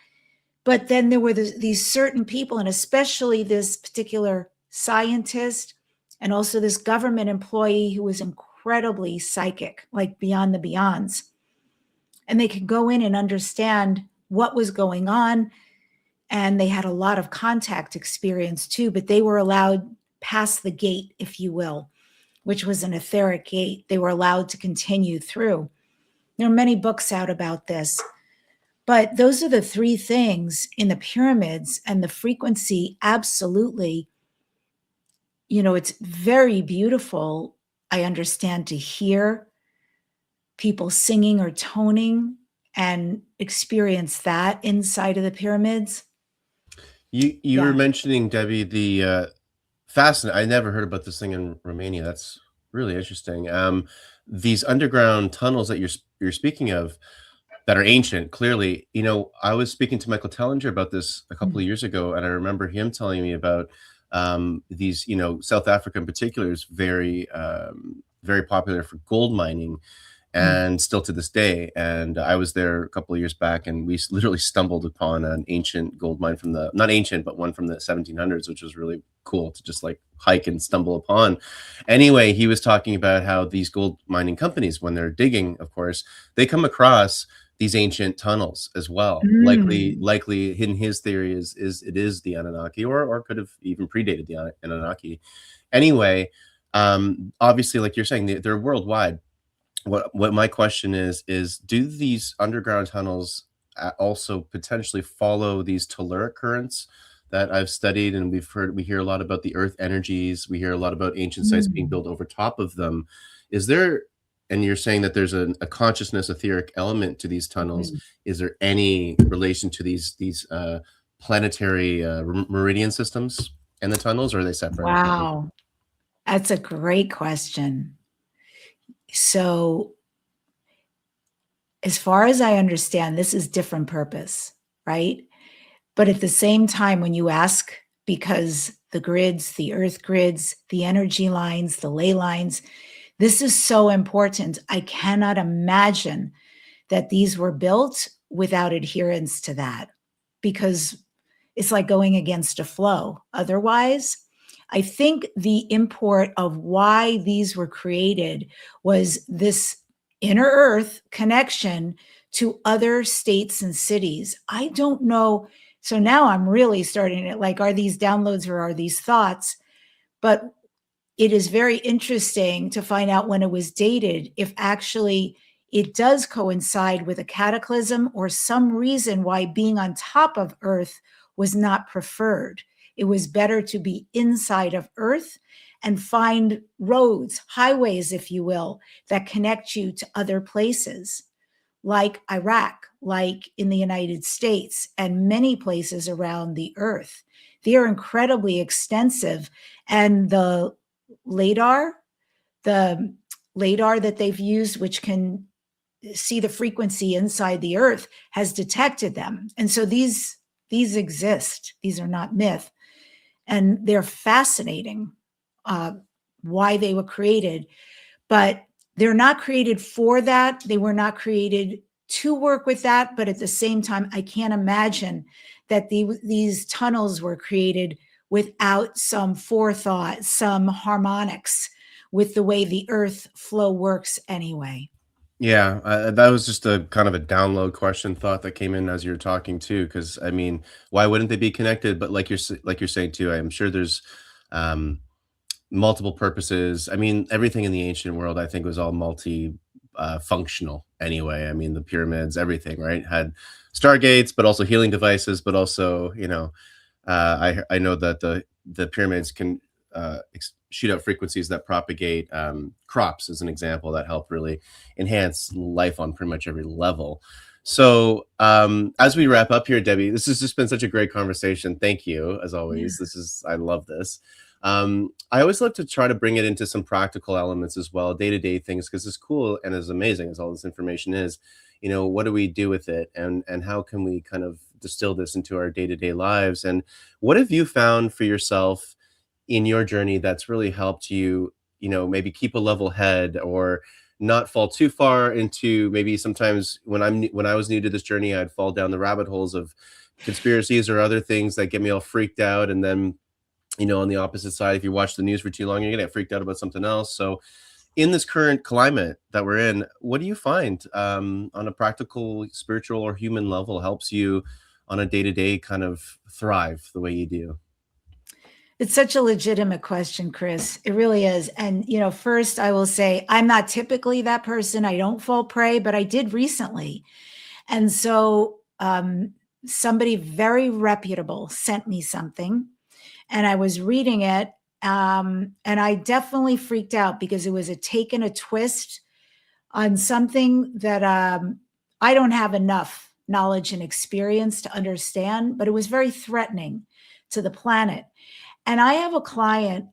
S2: But then there were these certain people, and especially this particular scientist and also this government employee who was incredibly psychic, like beyond the beyonds. And they could go in and understand what was going on. And they had a lot of contact experience too, but they were allowed past the gate, if you will, which was an etheric gate. They were allowed to continue through. There are many books out about this, but those are the 3 things in the pyramids. And the frequency, absolutely, it's very beautiful, I understand, to hear people singing or toning and experience that inside of the pyramids.
S1: You were
S2: Yeah.
S1: mentioning, Debbie, the fascinating. I never heard about this thing in Romania. That's really interesting. These underground tunnels that you're speaking of that are ancient, clearly. I was speaking to Michael Tellinger about this a couple
S2: Mm,
S1: of years ago, and I remember him telling me about these. South Africa in particular is very popular for gold mining,
S2: mm.
S1: and still to this day. And I was there a couple of years back, and we literally stumbled upon an ancient gold mine from the not ancient, but one from the 1700s, which was really cool to just like hike and stumble upon. Anyway, he was talking about how these gold mining companies, when they're digging, of course, they come across these ancient tunnels as well.
S2: Mm.
S1: Likely in his theory is it is the Anunnaki, or could have even predated the Anunnaki. Anyway, obviously, like you're saying, they're worldwide. What my question is do these underground tunnels also potentially follow these telluric currents that I've studied, and we hear a lot about the earth energies, we hear a lot about ancient sites being
S2: Mm.
S1: built over top of them. Is there, and you're saying that there's a consciousness etheric element to these tunnels,
S2: Mm.
S1: is there any relation to these planetary meridian systems in the tunnels, or are they separate?
S2: Wow. That's a great question. So, as far as I understand, this is different purpose, right? But at the same time, when you ask, because the grids, the earth grids, the energy lines, the ley lines, this is so important. I cannot imagine that these were built without adherence to that, because it's like going against a flow. Otherwise, I think the import of why these were created was this inner earth connection to other states and cities. I don't know. So now I'm really starting to like, are these downloads or are these thoughts? But it is very interesting to find out when it was dated, if actually it does coincide with a cataclysm or some reason why being on top of Earth was not preferred. It was better to be inside of Earth and find roads, highways, if you will, that connect you to other places like Iraq, like in the United States, and many places around the earth. They are incredibly extensive. And LADAR, the LADAR that they've used, which can see the frequency inside the earth, has detected them. And so these exist. These are not myth. And they're fascinating, uh, why they were created. But they're not created for that. They were not created to work with that. But at the same time, I can't imagine that these tunnels were created without some forethought, some harmonics with the way the earth flow works anyway.
S1: Yeah, that was just a kind of a download question thought that came in as you were talking too. Because I mean, why wouldn't they be connected? But like you're saying too, I'm sure there's um, multiple purposes. I mean, everything in the ancient world, I think, was all multi functional anyway. I mean, the pyramids, everything, right? Had stargates, but also healing devices, but also, I know that the pyramids can shoot out frequencies that propagate crops, as an example, that help really enhance life on pretty much every level. So, as we wrap up here, Debbie, this has just been such a great conversation. Thank you, as always. I love this. I always love to try to bring it into some practical elements as well, day to day things, because it's cool and as amazing as all this information is. What do we do with it, and how can we kind of distill this into our day to day lives? And what have you found for yourself in your journey that's really helped you, maybe keep a level head, or not fall too far into, maybe sometimes when I was new to this journey, I'd fall down the rabbit holes of conspiracies or other things that get me all freaked out, and then on the opposite side, if you watch the news for too long, you're gonna get freaked out about something else. So in this current climate that we're in, what do you find on a practical, spiritual, or human level helps you on a day-to-day kind of thrive the way you do?
S2: It's such a legitimate question, Chris. It really is. And, first I will say I'm not typically that person. I don't fall prey, but I did recently. And so somebody very reputable sent me something, and I was reading it. And I definitely freaked out because it was a take and a twist on something that I don't have enough knowledge and experience to understand, but it was very threatening to the planet. And I have a client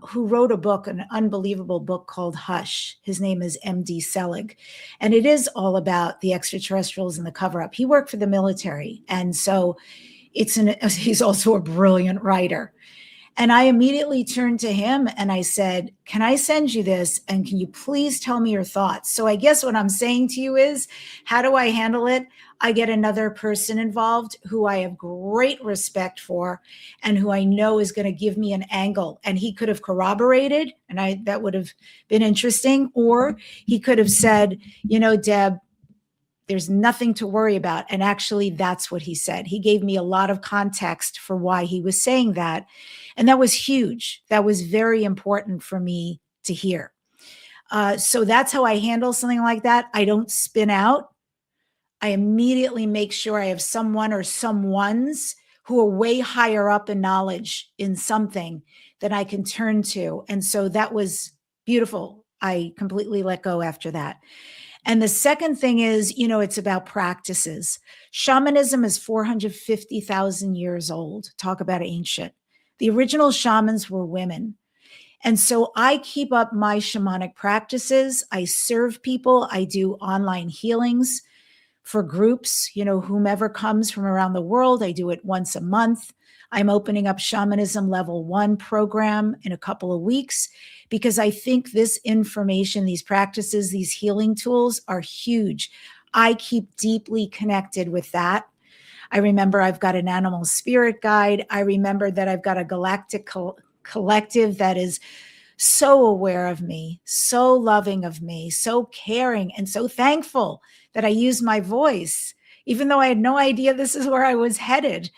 S2: who wrote a book, an unbelievable book called Hush. His name is MD Selig. And it is all about the extraterrestrials and the cover up. He worked for the military. And so he's also a brilliant writer. And I immediately turned to him and I said, can I send you this? And can you please tell me your thoughts? So I guess what I'm saying to you is, how do I handle it? I get another person involved who I have great respect for and who I know is going to give me an angle. And he could have corroborated, and that would have been interesting. Or he could have said, Deb, There's nothing to worry about. And actually, that's what he said. He gave me a lot of context for why he was saying that. And that was huge. That was very important for me to hear. So that's how I handle something like that. I don't spin out. I immediately make sure I have someone or someones who are way higher up in knowledge in something that I can turn to. And so that was beautiful. I completely let go after that. And the second thing is, it's about practices. Shamanism is 450,000 years old. Talk about ancient. The original shamans were women. And so I keep up my shamanic practices. I serve people. I do online healings for groups, whomever comes from around the world. I do it once a month. I'm opening up Shamanism Level 1 program in a couple of weeks because I think this information, these practices, these healing tools are huge. I keep deeply connected with that. I remember I've got an animal spirit guide. I remember that I've got a galactic collective that is so aware of me, so loving of me, so caring, and so thankful that I use my voice, even though I had no idea this is where I was headed.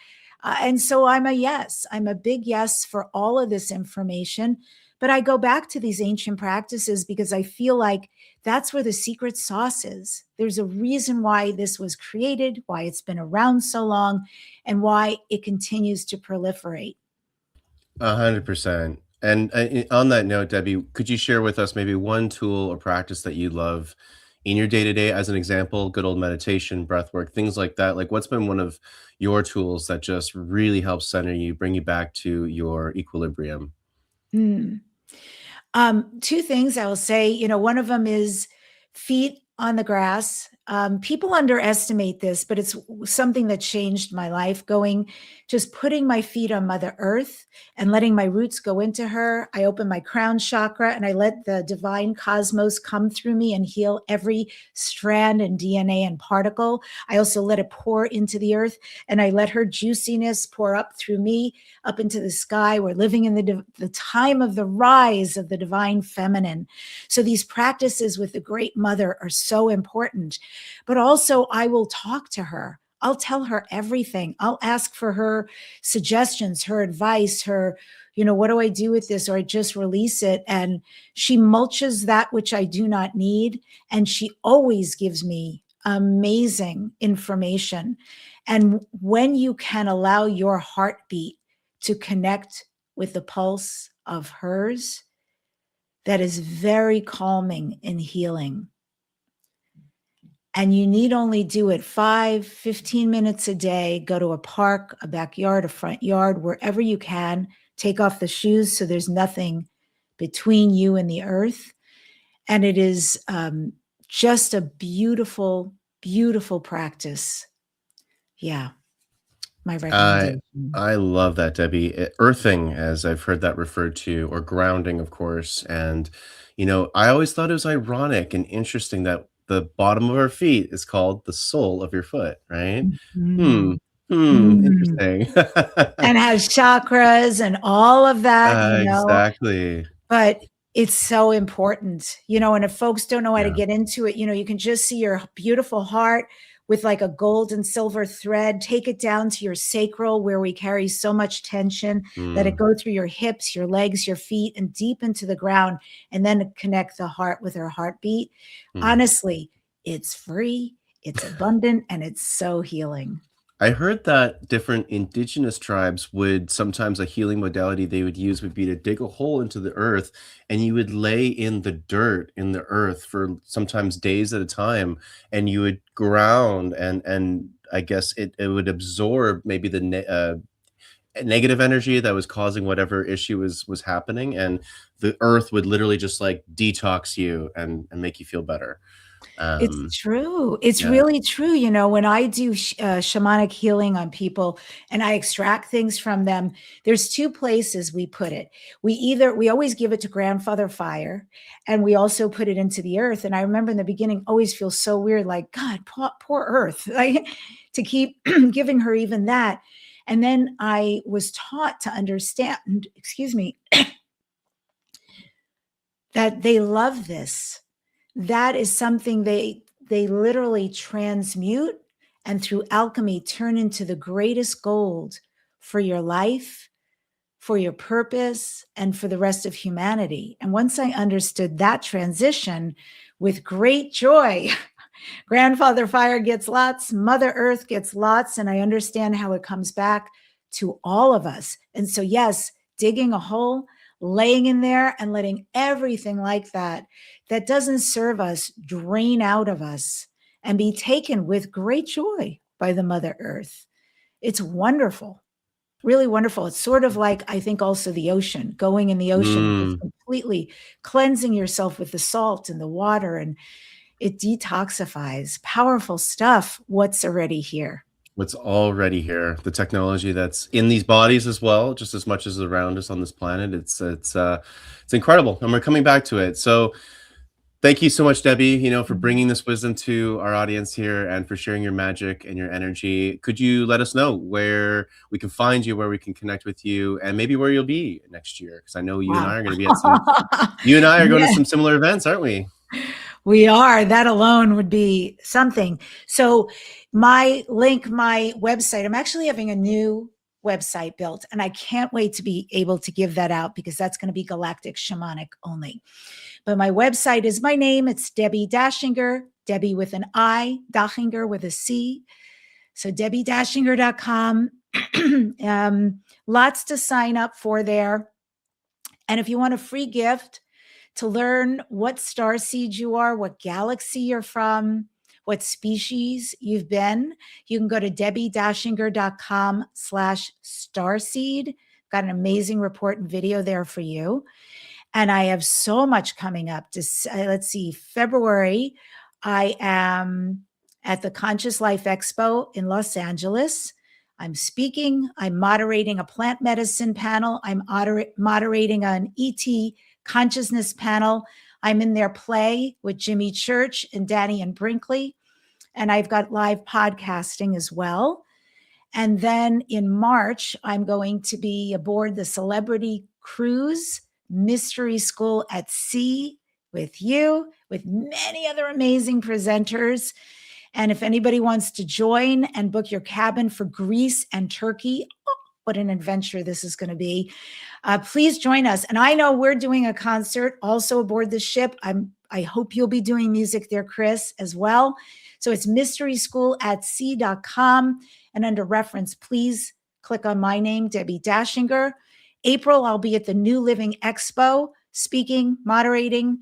S2: And so I'm a yes. I'm a big yes for all of this information. But I go back to these ancient practices because I feel like that's where the secret sauce is. There's a reason why this was created, why it's been around so long, and why it continues to proliferate.
S1: 100%. And on that note, Debbie, could you share with us maybe one tool or practice that you love in your day to day? As an example, good old meditation, breath work, things like that. Like, what's been one of your tools that just really helps center you, bring you back to your equilibrium?
S2: Mm. Two things I will say, one of them is feet on the grass. People underestimate this, but it's something that changed my life. Just putting my feet on Mother Earth and letting my roots go into her. I open my crown chakra and I let the divine cosmos come through me and heal every strand and DNA and particle. I also let it pour into the earth and I let her juiciness pour up through me, up into the sky. We're living in the time of the rise of the divine feminine. So these practices with the great mother are so important. But also I will talk to her. I'll tell her everything. I'll ask for her suggestions, her advice, her, what do I do with this? Or I just release it. And she mulches that which I do not need. And she always gives me amazing information. And when you can allow your heartbeat to connect with the pulse of hers, that is very calming and healing. And you need only do it 15 minutes a day. Go to a park, a backyard, a front yard, wherever you can. Take off the shoes so there's nothing between you and the earth. And it is just a beautiful, beautiful practice. Yeah, my
S1: I
S2: recommendation.
S1: I love that, Debbie. Earthing, as I've heard that referred to, or grounding, of course. And I always thought it was ironic and interesting that the bottom of our feet is called the sole of your foot, right? Hmm.
S2: Mhm. Mm.
S1: Interesting.
S2: And has chakras and all of that,
S1: Exactly.
S2: but it's so important, and if folks don't know how to
S1: Yeah.
S2: get into it, you can just see your beautiful heart with like a gold and silver thread, take it down to your sacral where we carry so much tension, let it
S1: Mm,
S2: go through your hips, your legs, your feet, and deep into the ground, and then connect the heart with her heartbeat.
S1: mm.
S2: Honestly, it's free, it's abundant, and it's so healing.
S1: I heard that different indigenous tribes would sometimes a healing modality they would use would be to dig a hole into the earth and you would lay in the dirt in the earth for sometimes days at a time and you would ground and I guess it would absorb maybe the negative energy that was causing whatever issue was happening and the earth would literally just like detox you and make you feel better.
S2: It's
S1: Um,
S2: true. It's
S1: yeah.
S2: really true. When I do shamanic healing on people and I extract things from them, there's two places we put it. We always give it to grandfather fire and we also put it into the earth. And I remember in the beginning, always feel so weird, like, God, poor earth, like to keep giving her even that. And then I was taught to understand, excuse me, that they love this. That is something they literally transmute and through alchemy turn into the greatest gold for your life, for your purpose, and for the rest of humanity. And once I understood that transition with great joy, Grandfather Fire gets lots, Mother Earth gets lots, and I understand how it comes back to all of us. And so, yes, digging a hole, laying in there, and letting everything like that doesn't serve us drain out of us and be taken with great joy by the Mother Earth. It's wonderful, really wonderful. It's sort of like, I think, also the ocean, going in the ocean, just completely cleansing yourself with the salt and the water, and it detoxifies. Powerful stuff. What's already here.
S1: What's already here, the technology that's in these bodies as well, just as much as around us on this planet. It's incredible, and we're coming back to it. So thank you so much, Debbie, for bringing this wisdom to our audience here and for sharing your magic and your energy. Could you let us know where we can find you, where we can connect with you, and maybe where you'll be next year? Because I know you and
S2: Wow.
S1: I are going to be at some. You and I are going to
S2: Yeah.
S1: some similar events, aren't we?
S2: We are. That alone would be something. So my website, I'm actually having a new website built, and I can't wait to be able to give that out because that's going to be galactic shamanic only. But my website is my name. It's Debbi Dachinger, Debbi with an I, Dachinger with a C. So DebbiDachinger.com. Lots to sign up for there. And if you want a free gift to learn what star seed you are, what galaxy you're from, what species you've been, you can go to DebbiDachinger.com/starseed. Got an amazing report and video there for you. And I have so much coming up. Let's see, February, I am at the Conscious Life Expo in Los Angeles. I'm speaking. I'm moderating a plant medicine panel. I'm moderating an ET consciousness panel. I'm in their play with Jimmy Church and Danny and Brinkley. And I've got live podcasting as well. And then in March, I'm going to be aboard the Celebrity Cruise Mystery School at Sea with you, with many other amazing presenters. And if anybody wants to join and book your cabin for Greece and Turkey, what an adventure this is going to be. Please join us. And I know we're doing a concert also aboard the ship. I hope you'll be doing music there, Chris, as well. So it's mysteryschoolatsea.com. And under reference, please click on my name, Debbi Dachinger. April, I'll be at the New Living Expo, speaking, moderating.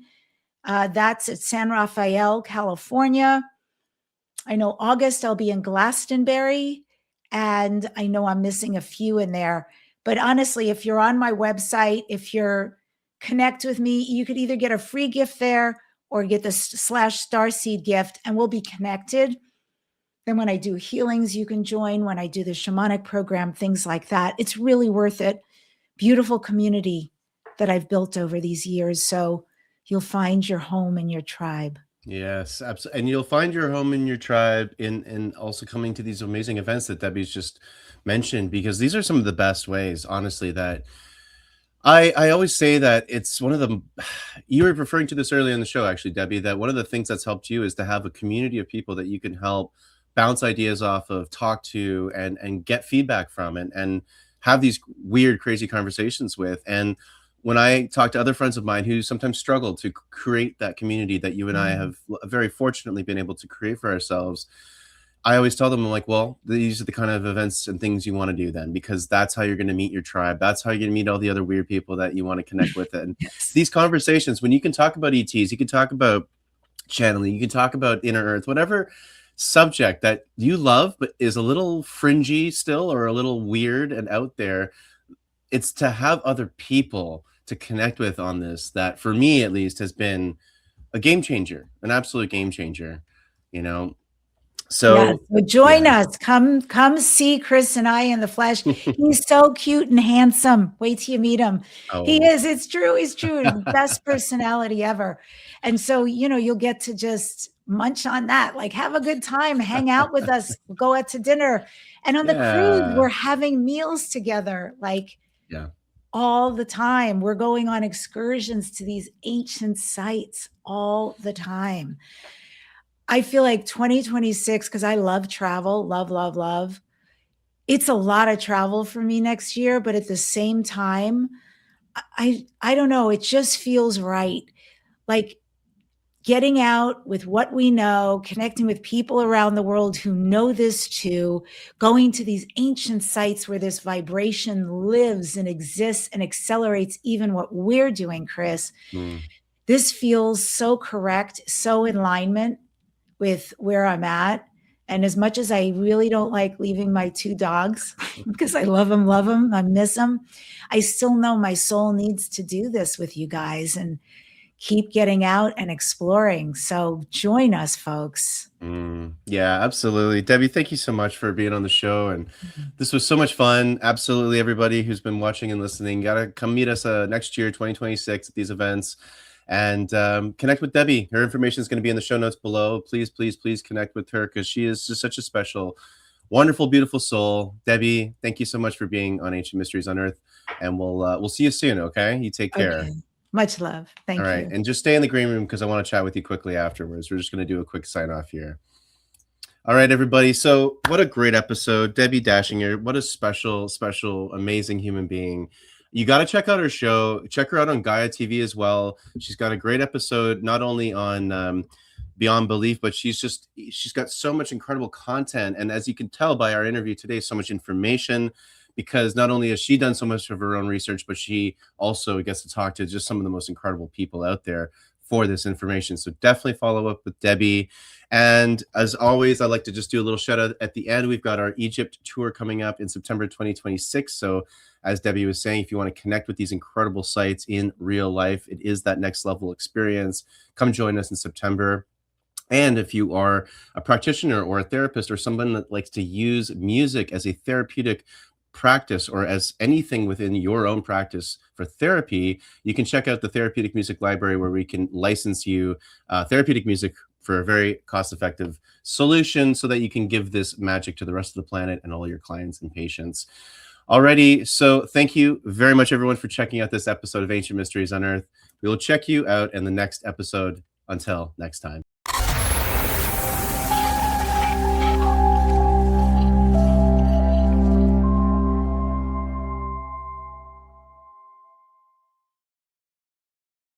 S2: That's at San Rafael, California. I know August, I'll be in Glastonbury. And I know I'm missing a few in there. But honestly, if you're on my website, if you're connect with me, you could either get a free gift there or get the /starseed gift, and we'll be connected. Then when I do healings, you can join. When I do the shamanic program, things like that. It's really worth it. Beautiful community that I've built over these years. So you'll find your home and your tribe.
S1: Yes, absolutely. And you'll find your home in your tribe in also coming to these amazing events that Debbie's just mentioned, because these are some of the best ways, honestly, that I always say that it's one of the you were referring to this earlier in the show, actually, Debbie, that one of the things that's helped you is to have a community of people that you can help bounce ideas off of, talk to, and get feedback from, and have these weird, crazy conversations with. And when I talk to other friends of mine who sometimes struggle to create that community that you and I have very fortunately been able to create for ourselves, I always tell them, I'm like, well, these are the kind of events and things you want to do then, because that's how you're going to meet your tribe. That's how you're going to meet all the other weird people that you want to connect with. And
S2: Yes.
S1: these conversations, when you can talk about ETs, you can talk about channeling, you can talk about inner earth, whatever subject that you love, but is a little fringy still, or a little weird and out there. It's to have other people to connect with on this, that for me, at least, has been a game changer, an absolute game changer, you know?
S2: Yes,
S1: So
S2: so join
S1: yeah.
S2: us. Come see Chris and I in the flesh. He's so cute and handsome. Wait till you meet him. He
S1: Oh.
S2: is. It's true. He's true. Best personality ever. And so, you'll get to just munch on that. Like, have a good time. Hang out with us. We'll go out to dinner. And on the cruise,
S1: Yeah.
S2: we're having meals together, like
S1: Yeah.
S2: all the time. We're going on excursions to these ancient sites all the time. I feel like 2026, because I love travel, love, love, love. It's a lot of travel for me next year, but at the same time, I don't know, it just feels right. Like getting out with what we know, connecting with people around the world who know this too, going to these ancient sites where this vibration lives and exists and accelerates even what we're doing, Chris.
S1: Mm.
S2: This feels so correct, so in alignment with where I'm at. And as much as I really don't like leaving my 2 dogs because I love them, I miss them, I still know my soul needs to do this with you guys and keep getting out and exploring. So join us, folks.
S1: Yeah, absolutely. Debbie, thank you so much for being on the show. And this was so much fun. Absolutely. Everybody who's been watching and listening, got to come meet us next year, 2026, at these events and connect with Debbie. Her information is going to be in the show notes below. Please, please, please connect with her because she is just such a special, wonderful, beautiful soul. Debbie, thank you so much for being on Ancient Mysteries Unearthed. And we'll see you soon. Okay. You take care.
S2: Okay. Much love. Thank
S1: All right.
S2: you.
S1: And just stay in the green room because I want to chat with you quickly afterwards. We're just going to do a quick sign off here. All right, everybody. So what a great episode. Debbi Dachinger. What a special, special, amazing human being. You got to check out her show. Check her out on Gaia TV as well. She's got a great episode, not only on Beyond Belief, but she's got so much incredible content. And as you can tell by our interview today, so much information, because not only has she done so much of her own research, but she also gets to talk to just some of the most incredible people out there for this information. So definitely follow up with Debbie. And as always, I'd like to just do a little shout out at the end. We've got our Egypt tour coming up in September 2026. So as Debbie was saying, if you want to connect with these incredible sites in real life, it is that next level experience. Come join us in September. And if you are a practitioner or a therapist or someone that likes to use music as a therapeutic practice or as anything within your own practice for therapy, you can check out the Therapeutic Music Library, where we can license you therapeutic music for a very cost-effective solution so that you can give this magic to the rest of the planet and all your clients and patients. Alrighty, so thank you very much, everyone, for checking out this episode of Ancient Mysteries Unearthed. We will check you out in the next episode. Until next time.